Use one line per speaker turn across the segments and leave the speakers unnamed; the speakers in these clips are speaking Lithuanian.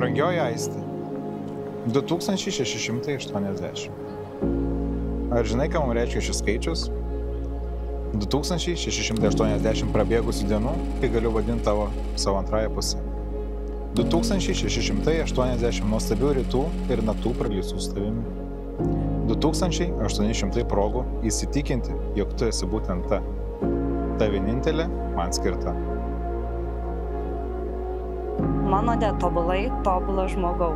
Brangioji Aistė, 2680. Ar žinai, ką mums reiškia šis skaičius? 2680 prabėgusių dienų, kai galiu vadinti tavo savo antrąją pusę. 2680 nuostabių rytų ir naktų praleistų su tavimi. 2800 progų įsitikinti, jog tu esi būtent ta. Ta vienintelė man skirta.
Mano tobulai tobulas žmogau.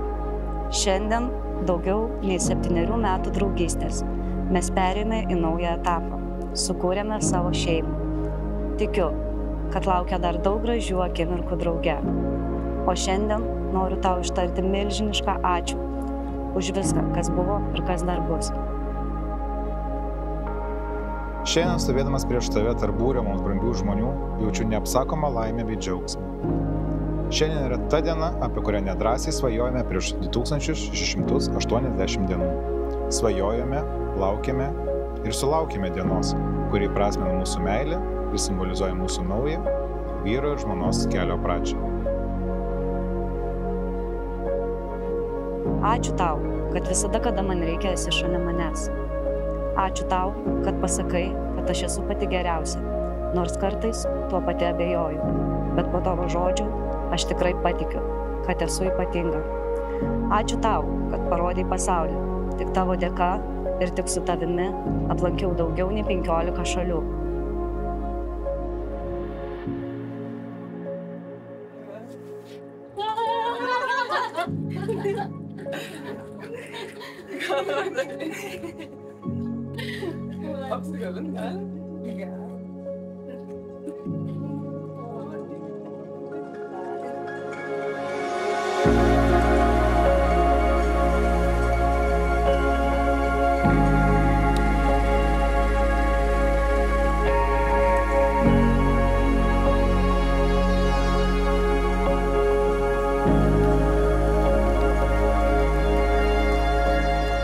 Šiandien daugiau nei 7 metų draugystės. Mes perėjome į naują etapą. Sukūrėme savo šeimą. Tikiu, kad laukia dar daug gražių akimirkų drauge. O šiandien noriu tau ištarti milžinišką ačiū už viską, kas buvo ir kas dar bus.
Šiandien stovėdamas prieš tave tarp būrio mums brangių žmonių, jaučiu neapsakomą laimę bei džiaugsmą. Šiandien yra ta diena, apie kurią nedrąsiai svajojame prieš 2680 dienų. Svajojame, laukėme ir sulaukėme dienos, kuri prasmina mūsų meilę ir simbolizuoja mūsų naują vyro ir žmonos kelio pradžią.
Ačiū tau, kad visada, kada man reikia, esi šalia manęs. Ačiū tau, kad pasakai, kad aš esu pati geriausia, nors kartais tuo pati abejoju, bet po tavo žodžių aš tikrai patikiu, kad esu ypatinga. Ačiū tau, kad parodai pasaulį. Tik tavo dėka ir tik su tavimi aplankiau daugiau nei 15 šalių.
Apsigabint gali?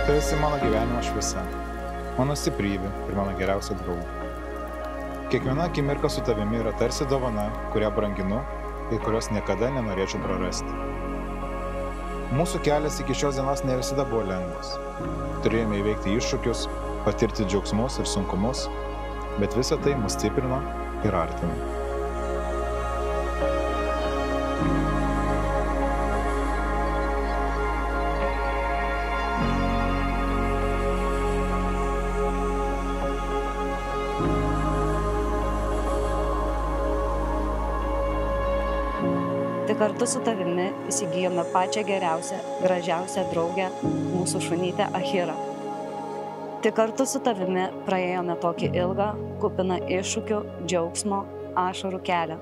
Tu esi mano gyvenimo šviesa, mano stiprybė ir mano geriausia draugė. Kiekviena akimirka su tavimi yra tarsi dovana, kurią branginu ir kurios niekada nenorėčiau prarasti. Mūsų kelias iki šios dienos ne visada buvo lengvas. Turėjome įveikti iššūkius, patirti džiaugsmus ir sunkumus, bet visa tai mus stiprino ir artino.
Tik kartu su tavimi įsigijome pačią geriausią, gražiausią draugę, mūsų šunytę Ahirą. Tik kartu su tavimi praėjome tokį ilgą, kupiną iššūkių, džiaugsmo, ašarų kelią.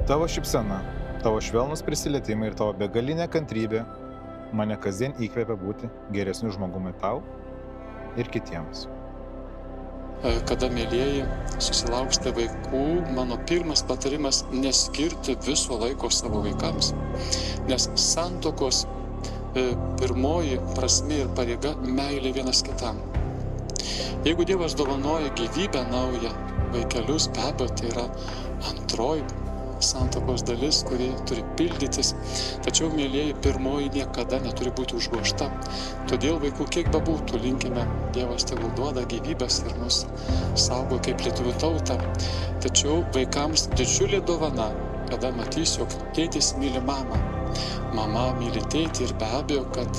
Tavo šypsena, tavo švelnūs prisilietimai ir tavo begalinė kantrybė mane kasdien įkvepia būti geresniu žmogumi tau ir kitiems.
Kada, mėlieji, susilauksite vaikų, mano pirmas patarimas – neskirti viso laiko savo vaikams. Nes santuokos pirmoji prasmė ir pareiga – meilė vienas kitam. Jeigu Dievas dovanoja gyvybę naują, vaikelius, be abejo, tai yra antroji santuokos dalis, kuri turi pildytis. Tačiau, mėlieji, pirmoji niekada neturi būti užgožta. Todėl vaikų kiek bebūtų, linkime, Dievas tegul duoda gyvybės ir mus saugo kaip lietuvių tautą. Tačiau vaikams didžiulė dovana, kada matys, jog tėtis myli mamą. Mama myli tėtį ir be abejo, kad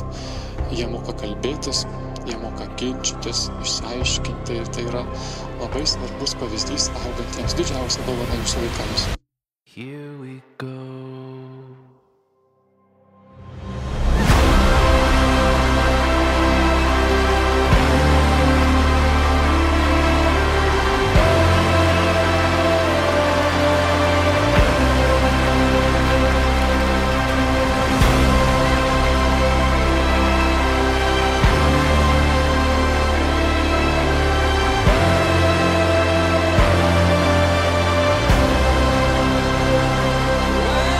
jie moka kalbėtis, jie moka ginčytis, išsiaiškinti. Ir tai yra labai svarbus pavyzdys augantiems, didžiausia dovana jūsų vaikams.
Here we go.
Wow!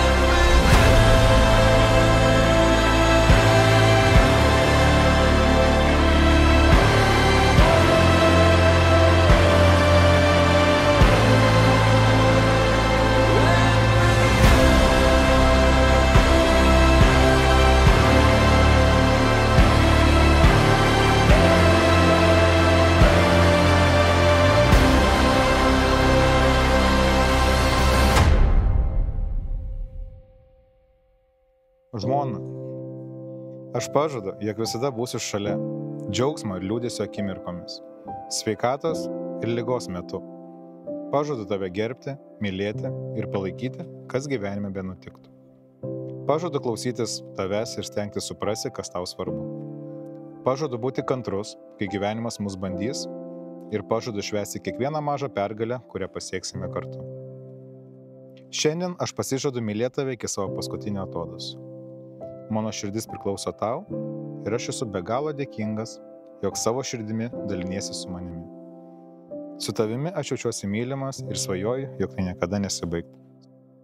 Žmona, aš pažadu, jog visada būsiu šalia, džiaugsmo ir liūdesio akimirkomis, sveikatos ir ligos metu. Pažadu tave gerbti, mylėti ir palaikyti, kas gyvenime benutiktų. Pažadu klausytis tavęs ir stengtis suprasti, kas tau svarbu. Pažadu būti kantrus, kai gyvenimas mus bandys, ir pažadu švęsti kiekvieną mažą pergalę, kurią pasieksime kartu. Šiandien aš pasižadu mylėti tave iki savo paskutinio atodūsio. Mano širdis priklauso tau ir aš esu be galo dėkingas, jog savo širdimi daliniesi su manimi. Su tavimi aš jaučiuosi mylimas ir svajoju, jog tai niekada nesibaigtų.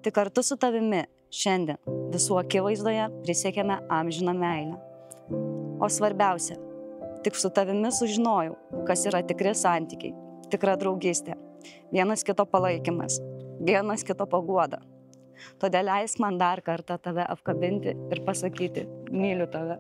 Tik kartu su tavimi šiandien visų akivaizdoje prisiekėme amžiną meilę. O svarbiausia, tik su tavimi sužinojau, kas yra tikri santykiai, tikra draugystė, vienas kito palaikymas, vienas kito paguoda. Todėl leisk man dar kartą tave apkabinti ir pasakyti, myliu tave.